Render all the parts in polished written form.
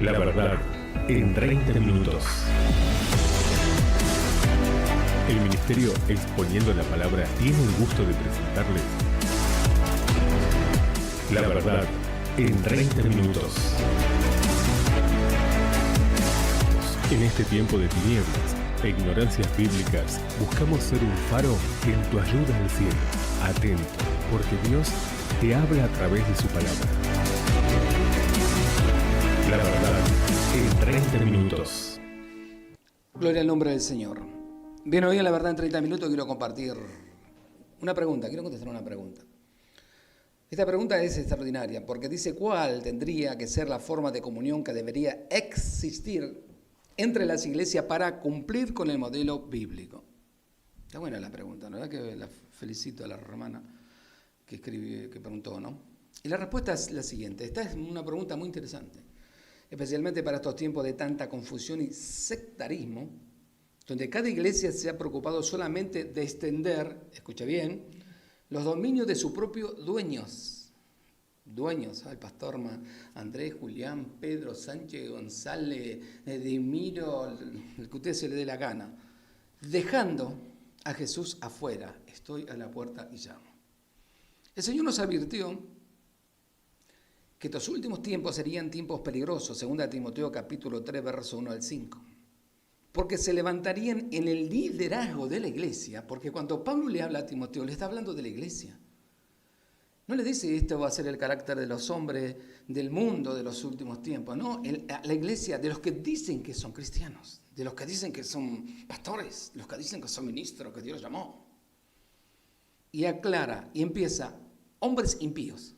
La verdad en 30 minutos. El Ministerio Exponiendo la Palabra tiene el gusto de presentarles La verdad en 30 minutos. En este tiempo de tinieblas e ignorancias bíblicas, buscamos ser un faro en tu ayuda al cielo. Atento, porque Dios te habla a través de su palabra. La verdad en 30 minutos. Gloria al nombre del Señor. Bien, hoy en La verdad en 30 minutos quiero compartir una pregunta, quiero contestar una pregunta. Esta pregunta es extraordinaria porque dice cuál tendría que ser la forma de comunión que debería existir entre las iglesias para cumplir con el modelo bíblico. Está buena la pregunta, ¿no? Que la felicito a la hermana que escribió, que preguntó, ¿no? Y la respuesta es la siguiente. Esta es una pregunta muy interesante, especialmente para estos tiempos de tanta confusión y sectarismo, donde cada iglesia se ha preocupado solamente de extender, escucha bien, los dominios de sus propios dueños, el pastor Andrés, Julián, Pedro, Sánchez, González, Edimiro, el que a usted se le dé la gana, dejando a Jesús afuera. Estoy a la puerta y llamo. El Señor nos advirtió que estos últimos tiempos serían tiempos peligrosos, 2 Timoteo capítulo 3, verso 1 al 5, porque se levantarían en el liderazgo de la iglesia, porque cuando Pablo le habla a Timoteo, le está hablando de la iglesia. No le dice esto va a ser el carácter de los hombres del mundo de los últimos tiempos, no, la iglesia de los que dicen que son cristianos, de los que dicen que son pastores, los que dicen que son ministros, que Dios los llamó. Y aclara y empieza, hombres impíos.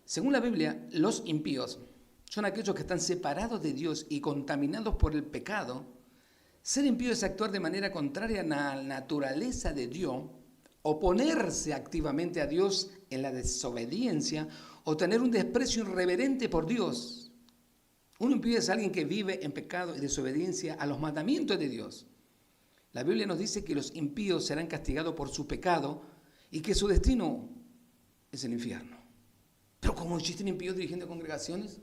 Según la Biblia, los impíos son aquellos que están separados de Dios y contaminados por el pecado. Ser impío es actuar de manera contraria a la naturaleza de Dios, oponerse activamente a Dios en la desobediencia o tener un desprecio irreverente por Dios. Un impío es alguien que vive en pecado y desobediencia a los mandamientos de Dios. La Biblia nos dice que los impíos serán castigados por su pecado y que su destino es el infierno. Pero ¿cómo existen impíos dirigiendo congregaciones?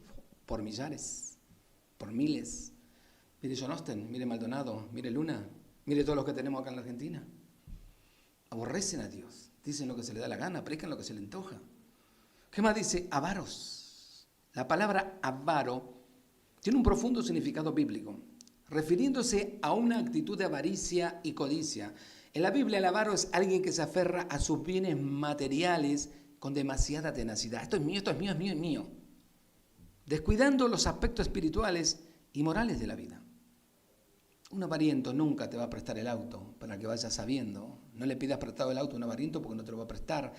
Por millares, por miles. Mire John Osten, mire Maldonado, mire Luna, mire todos los que tenemos acá en la Argentina. Aborrecen a Dios, dicen lo que se les da la gana, predican lo que se les antoja. ¿Qué más dice? Avaros. La palabra avaro tiene un profundo significado bíblico, refiriéndose a una actitud de avaricia y codicia. En la Biblia el avaro es alguien que se aferra a sus bienes materiales con demasiada tenacidad. Esto es mío, esto es mío, es mío, es mío. Descuidando los aspectos espirituales y morales de la vida. Un avariento nunca te va a prestar el auto para que vayas sabiendo. No le pidas prestado el auto a un avariento porque no te lo va a prestar.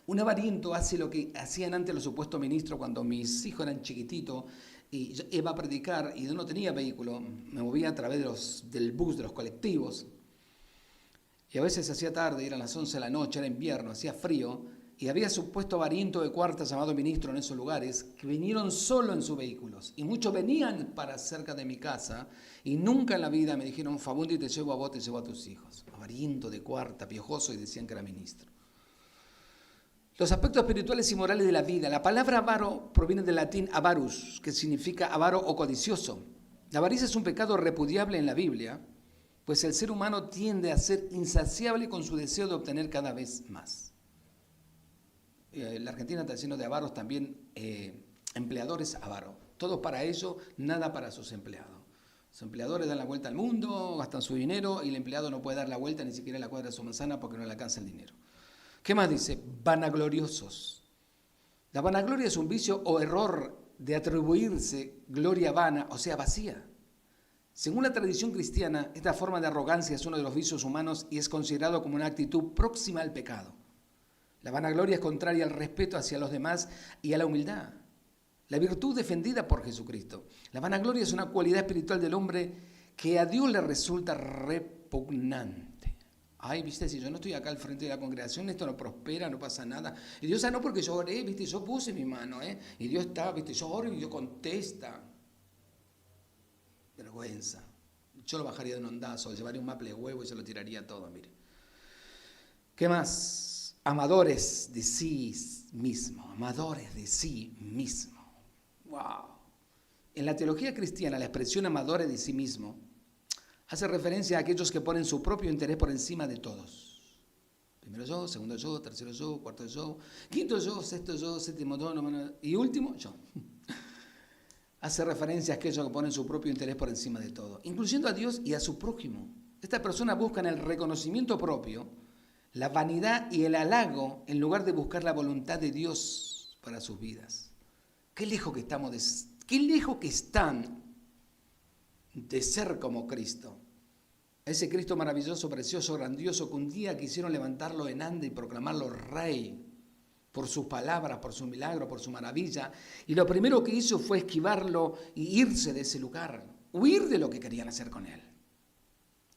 Un avariento hace lo que hacían antes los supuestos ministros cuando mis hijos eran chiquititos y yo iba a predicar y yo no tenía vehículo. Me movía a través del bus, de los colectivos. Y a veces hacía tarde, eran las 11 de la noche, era invierno, hacía frío. Y había supuesto avariento de cuarta llamado ministro en esos lugares que vinieron solo en sus vehículos. Y muchos venían para cerca de mi casa y nunca en la vida me dijeron, Fabundi, te llevo a vos, te llevo a tus hijos. Avariento de cuarta, piojoso, y decían que era ministro. Los aspectos espirituales y morales de la vida. La palabra avaro proviene del latín avarus, que significa avaro o codicioso. La avaricia es un pecado repudiable en la Biblia, pues el ser humano tiende a ser insaciable con su deseo de obtener cada vez más. La Argentina está lleno de avaros también, empleadores avaros. Todo para ellos, nada para sus empleados. Los empleadores dan la vuelta al mundo, gastan su dinero y el empleado no puede dar la vuelta ni siquiera a la cuadra de su manzana porque no le alcanza el dinero. ¿Qué más dice? Vanagloriosos. La vanagloria es un vicio o error de atribuirse gloria vana, o sea, vacía. Según la tradición cristiana, esta forma de arrogancia es uno de los vicios humanos y es considerado como una actitud próxima al pecado. La vanagloria es contraria al respeto hacia los demás y a la humildad. La virtud defendida por Jesucristo. La vanagloria es una cualidad espiritual del hombre que a Dios le resulta repugnante. Ay, viste, si yo no estoy acá al frente de la congregación, esto no prospera, no pasa nada. Y Dios, no, porque yo oré, viste, yo puse mi mano, y Dios está, viste, yo oro y Dios contesta. Vergüenza. Yo lo bajaría de un ondazo, le llevaría un maple de huevo y se lo tiraría todo, mire. ¿Qué más? Amadores de sí mismo, amadores de sí mismo. ¡Wow! En la teología cristiana, la expresión amadora de sí mismo hace referencia a aquellos que ponen su propio interés por encima de todos. Primero yo, segundo yo, tercero yo, cuarto yo, quinto yo, sexto yo, séptimo yo, noveno y último yo. Hace referencia a aquellos que ponen su propio interés por encima de todo, incluyendo a Dios y a su prójimo. Estas personas buscan el reconocimiento propio, la vanidad y el halago en lugar de buscar la voluntad de Dios para sus vidas. Qué lejos que están de ser como Cristo. Ese Cristo maravilloso, precioso, grandioso, que un día quisieron levantarlo en ande y proclamarlo rey por sus palabras, por su milagro, por su maravilla. Y lo primero que hizo fue esquivarlo y irse de ese lugar, huir de lo que querían hacer con él.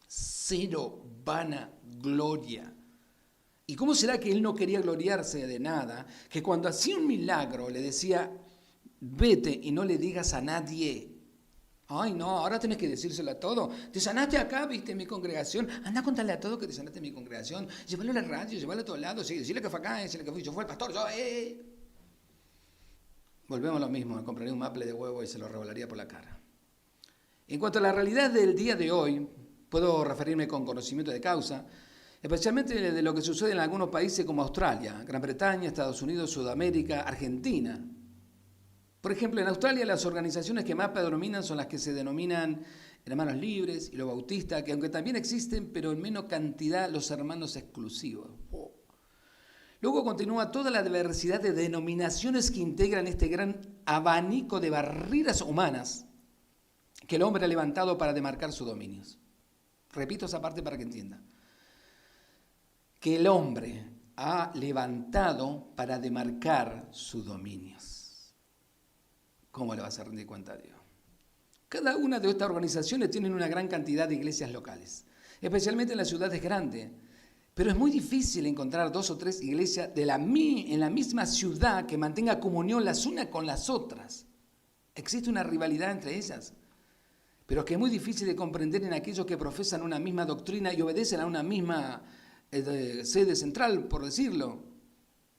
Cero vanagloria. ¿Y cómo será que él no quería gloriarse de nada? Que cuando hacía un milagro le decía, vete y no le digas a nadie. Ay, no, ahora tenés que decírselo a todo. Te sanaste acá, viste, en mi congregación. Anda a contarle a todo que te sanaste en mi congregación. Llévalo a la radio, llévalo a todos lados. Sí, decirle que fue acá, decirle que fui yo, fue el pastor, yo, Volvemos a lo mismo, me compraría un maple de huevo y se lo revolaría por la cara. En cuanto a la realidad del día de hoy, puedo referirme con conocimiento de causa, especialmente de lo que sucede en algunos países como Australia, Gran Bretaña, Estados Unidos, Sudamérica, Argentina. Por ejemplo, en Australia las organizaciones que más predominan son las que se denominan hermanos libres y los bautistas, que aunque también existen, pero en menos cantidad, los hermanos exclusivos. Luego continúa toda la diversidad de denominaciones que integran este gran abanico de barreras humanas que el hombre ha levantado para demarcar sus dominios. Repito esa parte para que entienda. Que el hombre ha levantado para demarcar sus dominios. ¿Cómo le vas a rendir cuenta a Dios? Cada una de estas organizaciones tienen una gran cantidad de iglesias locales, especialmente en las ciudades grandes, pero es muy difícil encontrar 2 o 3 iglesias en la misma ciudad que mantenga comunión las unas con las otras. Existe una rivalidad entre ellas, pero que es muy difícil de comprender en aquellos que profesan una misma doctrina y obedecen a una misma sede central, por decirlo.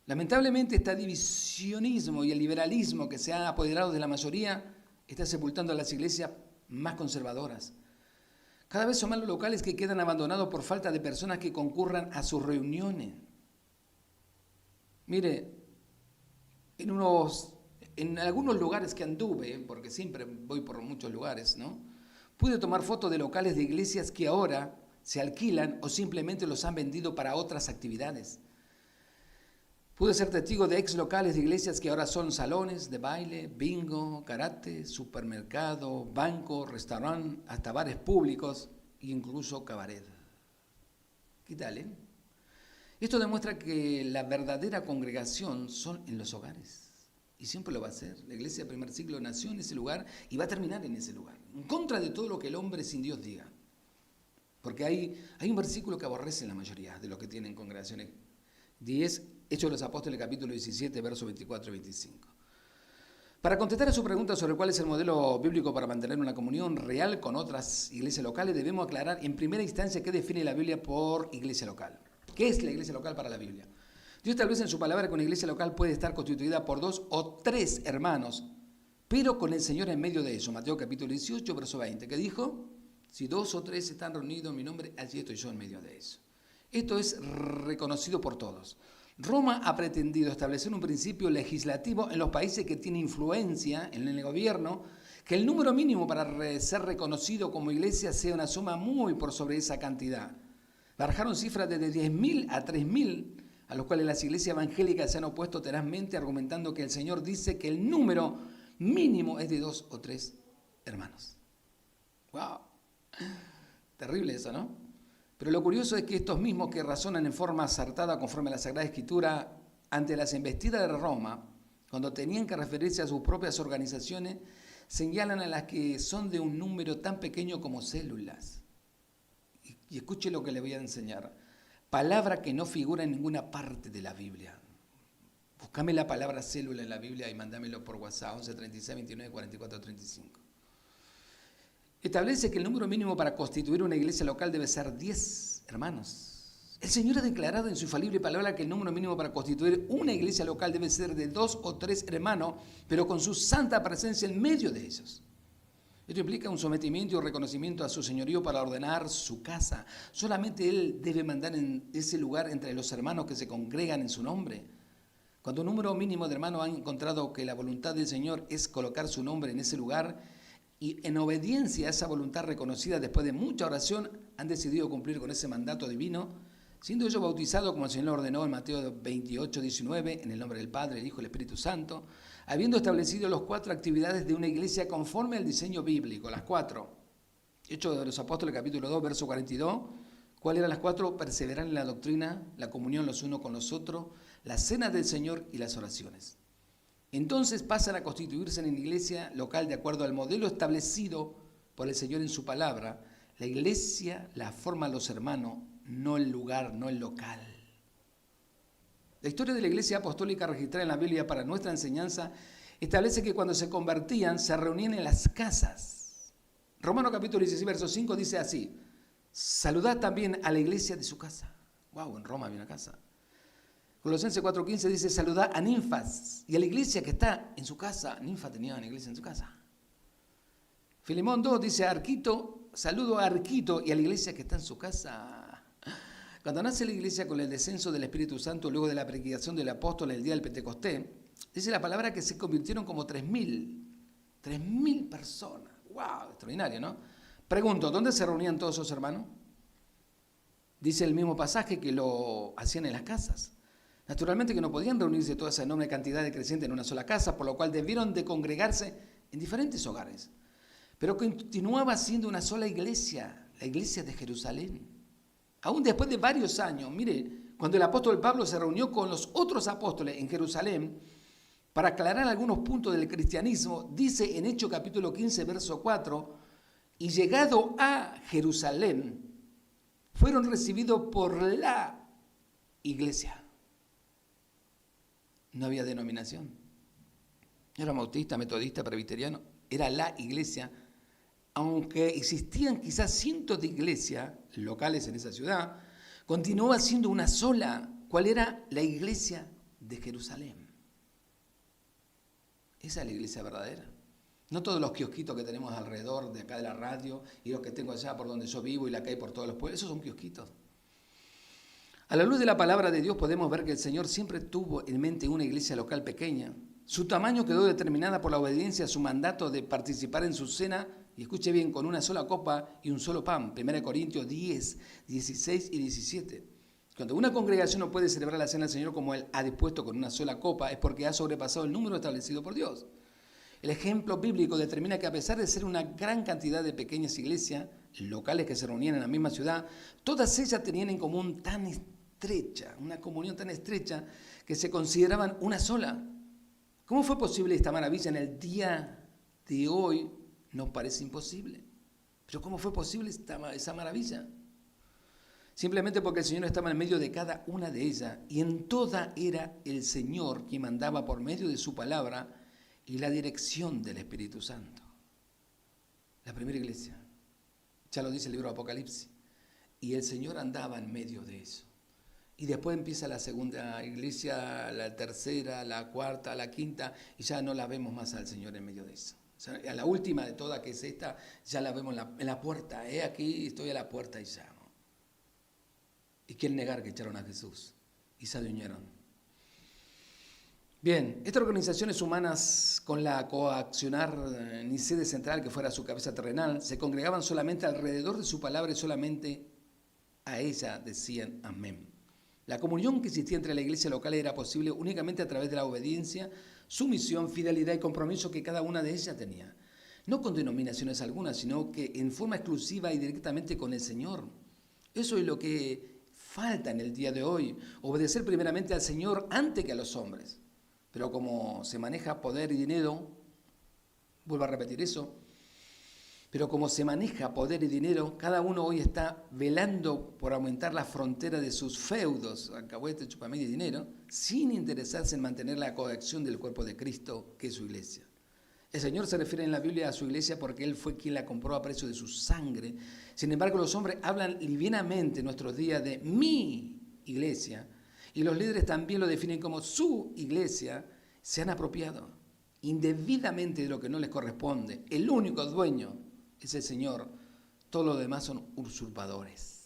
Lamentablemente, este divisionismo y el liberalismo que se ha apoderado de la mayoría está sepultando a las iglesias más conservadoras. Cada vez son más los locales que quedan abandonados por falta de personas que concurran a sus reuniones. Mire, en algunos lugares que anduve, porque siempre voy por muchos lugares, ¿no? Pude tomar fotos de locales de iglesias que ahora se alquilan o simplemente los han vendido para otras actividades. Pude ser testigo de ex locales de iglesias que ahora son salones de baile, bingo, karate, supermercado, banco, restaurante, hasta bares públicos e incluso cabaret. ¿Qué tal, Esto demuestra que la verdadera congregación son en los hogares. Y siempre lo va a ser. La iglesia del primer siglo nació en ese lugar y va a terminar en ese lugar. En contra de todo lo que el hombre sin Dios diga. Porque hay un versículo que aborrece la mayoría de los que tienen congregaciones. 10, Hechos de los Apóstoles, capítulo 17, versos 24 y 25. Para contestar a su pregunta sobre cuál es el modelo bíblico para mantener una comunión real con otras iglesias locales, debemos aclarar en primera instancia qué define la Biblia por iglesia local. ¿Qué es la iglesia local para la Biblia? Dios establece en su palabra que una iglesia local puede estar constituida por 2 o 3 hermanos, pero con el Señor en medio de ellos. Mateo capítulo 18, verso 20, que dijo, si 2 o 3 están reunidos en mi nombre, allí estoy yo en medio de ellos. Esto es reconocido por todos. Roma ha pretendido establecer un principio legislativo en los países que tienen influencia en el gobierno, que el número mínimo para ser reconocido como iglesia sea una suma muy por sobre esa cantidad. Barajaron cifras desde 10.000 a 3.000, a los cuales las iglesias evangélicas se han opuesto tenazmente, argumentando que el Señor dice que el número mínimo es de 2 o 3 hermanos. ¡Wow! Terrible eso, ¿no? Pero lo curioso es que estos mismos que razonan en forma acertada conforme a la Sagrada Escritura ante las embestidas de Roma, cuando tenían que referirse a sus propias organizaciones, señalan a las que son de un número tan pequeño como células. Y escuche lo que le voy a enseñar. Palabra que no figura en ninguna parte de la Biblia. Búscame la palabra célula en la Biblia y mándamelo por WhatsApp, 11 36 29 44 35. Establece que el número mínimo para constituir una iglesia local debe ser 10 hermanos. El Señor ha declarado en su infalible palabra que el número mínimo para constituir una iglesia local debe ser de 2 o 3 hermanos, pero con su santa presencia en medio de ellos. Esto implica un sometimiento y un reconocimiento a su señorío para ordenar su casa. Solamente Él debe mandar en ese lugar entre los hermanos que se congregan en su nombre. Cuando un número mínimo de hermanos han encontrado que la voluntad del Señor es colocar su nombre en ese lugar y en obediencia a esa voluntad reconocida después de mucha oración han decidido cumplir con ese mandato divino, siendo ellos bautizados como el Señor lo ordenó en Mateo 28, 19, en el nombre del Padre, el Hijo y el Espíritu Santo, habiendo establecido las 4 actividades de una iglesia conforme al diseño bíblico, las 4. Hechos de los Apóstoles, capítulo 2, verso 42. ¿Cuáles eran las 4? Perseverar en la doctrina, la comunión los unos con los otros, la cena del Señor y las oraciones. Entonces pasan a constituirse en la iglesia local de acuerdo al modelo establecido por el Señor en su palabra. La iglesia la forman los hermanos, no el lugar, no el local. La historia de la iglesia apostólica registrada en la Biblia para nuestra enseñanza establece que cuando se convertían se reunían en las casas. Romanos capítulo 16, verso 5 dice así: saludad también a la iglesia de su casa. Wow, en Roma había una casa. Colosenses 4:15 dice: saludad a Ninfas y a la iglesia que está en su casa. Ninfa tenía una iglesia en su casa. Filemón 2 dice: Arquito, saludo a Arquito y a la iglesia que está en su casa. Cuando nace la iglesia con el descenso del Espíritu Santo luego de la predicación del apóstol el día del Pentecostés, dice la palabra que se convirtieron como 3.000 personas. ¡Wow! Extraordinario, ¿no? Pregunto, ¿dónde se reunían todos esos hermanos? Dice el mismo pasaje que lo hacían en las casas. Naturalmente que no podían reunirse toda esa enorme cantidad de creyentes en una sola casa, por lo cual debieron de congregarse en diferentes hogares. Pero continuaba siendo una sola iglesia, la iglesia de Jerusalén. Aún después de varios años, mire, cuando el apóstol Pablo se reunió con los otros apóstoles en Jerusalén para aclarar algunos puntos del cristianismo, dice en Hechos capítulo 15, verso 4, y llegado a Jerusalén, fueron recibidos por la iglesia. No había denominación. No era bautista, metodista, presbiteriano, era la iglesia. Aunque existían quizás cientos de iglesias locales en esa ciudad, continuaba siendo una sola. ¿Cuál era? La iglesia de Jerusalén. Esa es la iglesia verdadera. No todos los kiosquitos que tenemos alrededor de acá de la radio y los que tengo allá por donde yo vivo y la que hay por todos los pueblos, esos son kiosquitos. A la luz de la palabra de Dios podemos ver que el Señor siempre tuvo en mente una iglesia local pequeña. Su tamaño quedó determinada por la obediencia a su mandato de participar en su cena, y escuche bien, con una sola copa y un solo pan. 1 Corintios 10, 16 y 17. Cuando una congregación no puede celebrar la cena del Señor como Él ha dispuesto con una sola copa, es porque ha sobrepasado el número establecido por Dios. El ejemplo bíblico determina que a pesar de ser una gran cantidad de pequeñas iglesias locales que se reunían en la misma ciudad, todas ellas tenían en común tan estrecha, una comunión tan estrecha, que se consideraban una sola. ¿Cómo fue posible esta maravilla en el día de hoy? Nos parece imposible. Pero ¿cómo fue posible esa maravilla? Simplemente porque el Señor estaba en medio de cada una de ellas y en toda era el Señor quien mandaba por medio de su palabra y la dirección del Espíritu Santo. La primera iglesia, ya lo dice el libro de Apocalipsis, y el Señor andaba en medio de eso. Y después empieza la segunda iglesia, la tercera, la cuarta, la quinta, y ya no la vemos más al Señor en medio de eso. O sea, a la última de todas, que es esta, ya la vemos en la puerta. Aquí estoy a la puerta y llamo. ¿Y quién negar que echaron a Jesús? Y se adueñaron. Bien, estas organizaciones humanas, con la coaccionar ni sede central que fuera su cabeza terrenal, se congregaban solamente alrededor de su palabra y solamente a ella decían amén. La comunión que existía entre la iglesia local era posible únicamente a través de la obediencia, sumisión, fidelidad y compromiso que cada una de ellas tenía. No con denominaciones algunas, sino que en forma exclusiva y directamente con el Señor. Eso es lo que falta en el día de hoy, obedecer primeramente al Señor antes que a los hombres. Pero como se maneja poder y dinero, vuelvo a repetir eso, pero como se maneja poder y dinero, cada uno hoy está velando por aumentar la frontera de sus feudos, alcahuete, chupamé y dinero, sin interesarse en mantener la cohesión del cuerpo de Cristo, que es su iglesia. El Señor se refiere en la Biblia a su iglesia porque Él fue quien la compró a precio de su sangre. Sin embargo, los hombres hablan livianamente en nuestros días de mi iglesia, y los líderes también lo definen como su iglesia, se han apropiado. indebidamente de lo que no les corresponde. El único dueño es el Señor. Todos los demás son usurpadores.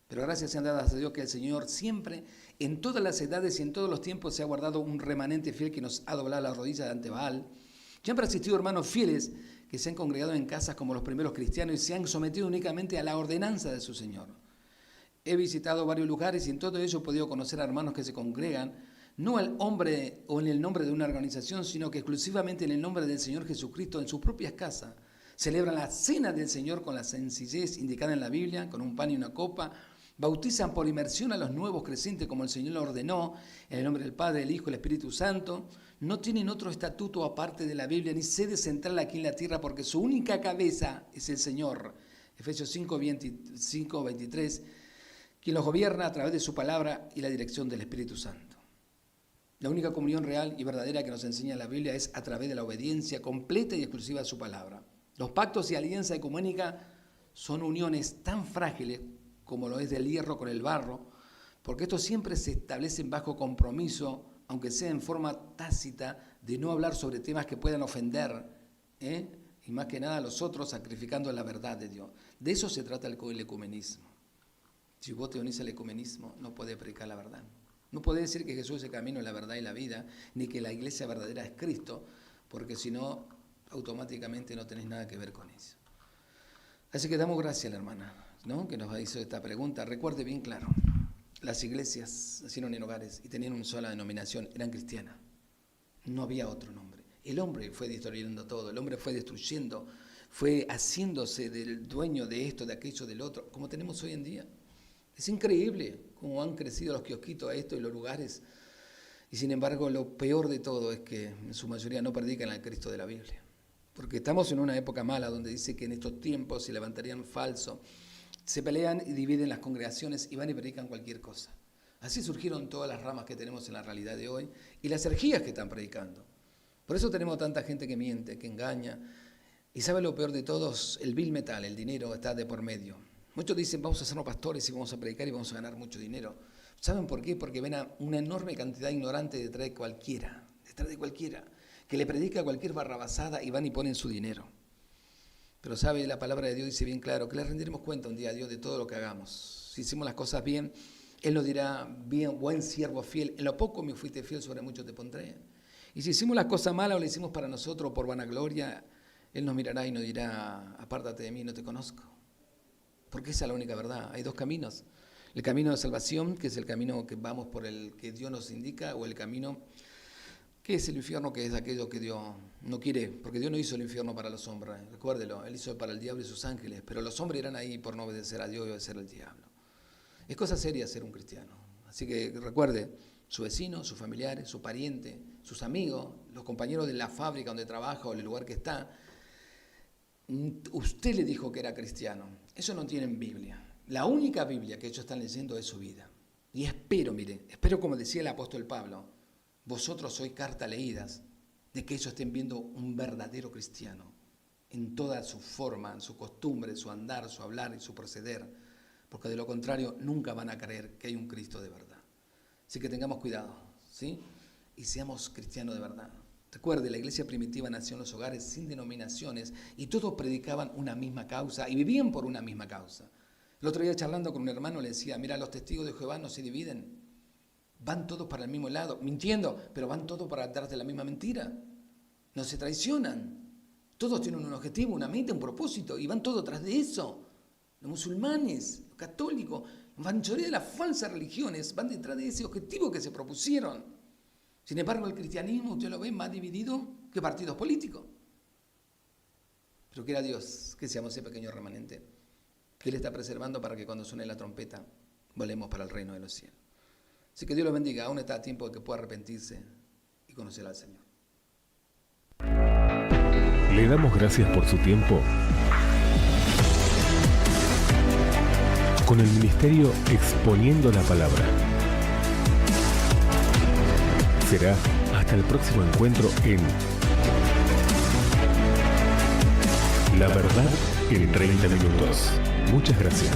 Pero gracias sean dadas a Dios que el Señor siempre, en todas las edades y en todos los tiempos, se ha guardado un remanente fiel que nos ha doblado la rodilla ante Baal. Ya han persistido hermanos fieles que se han congregado en casas como los primeros cristianos y se han sometido únicamente a la ordenanza de su Señor. He visitado varios lugares y en todo ello he podido conocer a hermanos que se congregan, no al hombre o en el nombre de una organización, sino que exclusivamente en el nombre del Señor Jesucristo en sus propias casas. Celebran la cena del Señor con la sencillez indicada en la Biblia, con un pan y una copa. Bautizan por inmersión a los nuevos creyentes como el Señor lo ordenó, en el nombre del Padre, del Hijo y del Espíritu Santo. No tienen otro estatuto aparte de la Biblia, ni sede central aquí en la tierra, porque su única cabeza es el Señor. Efesios 5, 23, quien los gobierna a través de su palabra y la dirección del Espíritu Santo. La única comunión real y verdadera que nos enseña la Biblia es a través de la obediencia completa y exclusiva a su palabra. Los pactos y alianza ecuménica son uniones tan frágiles como lo es del hierro con el barro, porque estos siempre se establecen bajo compromiso, aunque sea en forma tácita, de no hablar sobre temas que puedan ofender, y más que nada a los otros, sacrificando la verdad de Dios. De eso se trata el ecumenismo. Si vos te unís al ecumenismo, no podés predicar la verdad. No podés decir que Jesús es el camino, la verdad y la vida, ni que la iglesia verdadera es Cristo, porque si no, automáticamente no tenés nada que ver con eso. Así que damos gracias a la hermana, ¿no?, que nos hizo esta pregunta. Recuerde bien claro, las iglesias nacieron en hogares y tenían una sola denominación, eran cristianas. No había otro nombre. El hombre fue destruyendo todo, el hombre fue destruyendo, fue haciéndose del dueño de esto, de aquello, del otro, como tenemos hoy en día. Es increíble cómo han crecido los kiosquitos a esto y los lugares. Y sin embargo, lo peor de todo es que en su mayoría no predican al Cristo de la Biblia. Porque estamos en una época mala donde dice que en estos tiempos se levantarían falsos, se pelean y dividen las congregaciones y van y predican cualquier cosa. Así surgieron todas las ramas que tenemos en la realidad de hoy y las herejías que están predicando. Por eso tenemos tanta gente que miente, que engaña. Y ¿sabe lo peor de todos? El bill metal, el dinero está de por medio. Muchos dicen, vamos a hacernos pastores y vamos a predicar y vamos a ganar mucho dinero. ¿Saben por qué? Porque ven a una enorme cantidad ignorante detrás de cualquiera, que le predica cualquier barrabasada y van y ponen su dinero. Pero sabe, la palabra de Dios dice bien claro que le rendiremos cuenta un día a Dios de todo lo que hagamos. Si hicimos las cosas bien, Él nos dirá, bien, buen siervo fiel, en lo poco me fuiste fiel, sobre mucho te pondré. Y si hicimos las cosas malas o las hicimos para nosotros por vanagloria, Él nos mirará y nos dirá, apártate de mí, no te conozco. Porque esa es la única verdad. Hay dos caminos. El camino de salvación, que es el camino que vamos por el que Dios nos indica, o el camino que es el infierno, que es aquello que Dios no quiere, porque Dios no hizo el infierno para los hombres, recuérdelo, Él hizo para el diablo y sus ángeles, pero los hombres irán ahí por no obedecer a Dios y obedecer al diablo. Es cosa seria ser un cristiano. Así que recuerde, su vecino, sus familiares, su pariente, sus amigos, los compañeros de la fábrica donde trabaja o el lugar que está, usted le dijo que era cristiano. Eso no tiene en Biblia. La única Biblia que ellos están leyendo es su vida. Y espero como decía el apóstol Pablo, vosotros sois cartas leídas de que ellos estén viendo un verdadero cristiano en toda su forma, en su costumbre, su andar, su hablar y su proceder, porque de lo contrario nunca van a creer que hay un Cristo de verdad. Así que tengamos cuidado, ¿sí? Y seamos cristianos de verdad. Recuerde, la iglesia primitiva nació en los hogares sin denominaciones y todos predicaban una misma causa y vivían por una misma causa. El otro día charlando con un hermano le decía, mira, los testigos de Jehová no se dividen, van todos para el mismo lado, mintiendo, pero van todos para atrás de la misma mentira. No se traicionan. Todos tienen un objetivo, una meta, un propósito y van todos tras de eso. Los musulmanes, los católicos, la mayoría de las falsas religiones van detrás de ese objetivo que se propusieron. Sin embargo, el cristianismo, usted lo ve, más dividido que partidos políticos. Pero quiera Dios que seamos ese pequeño remanente que Él está preservando para que cuando suene la trompeta volemos para el reino de los cielos. Así que Dios los bendiga. Aún está a tiempo de que pueda arrepentirse y conocer al Señor. Le damos gracias por su tiempo con el ministerio Exponiendo la Palabra. Será hasta el próximo encuentro en La Verdad en 30 minutos. Muchas gracias.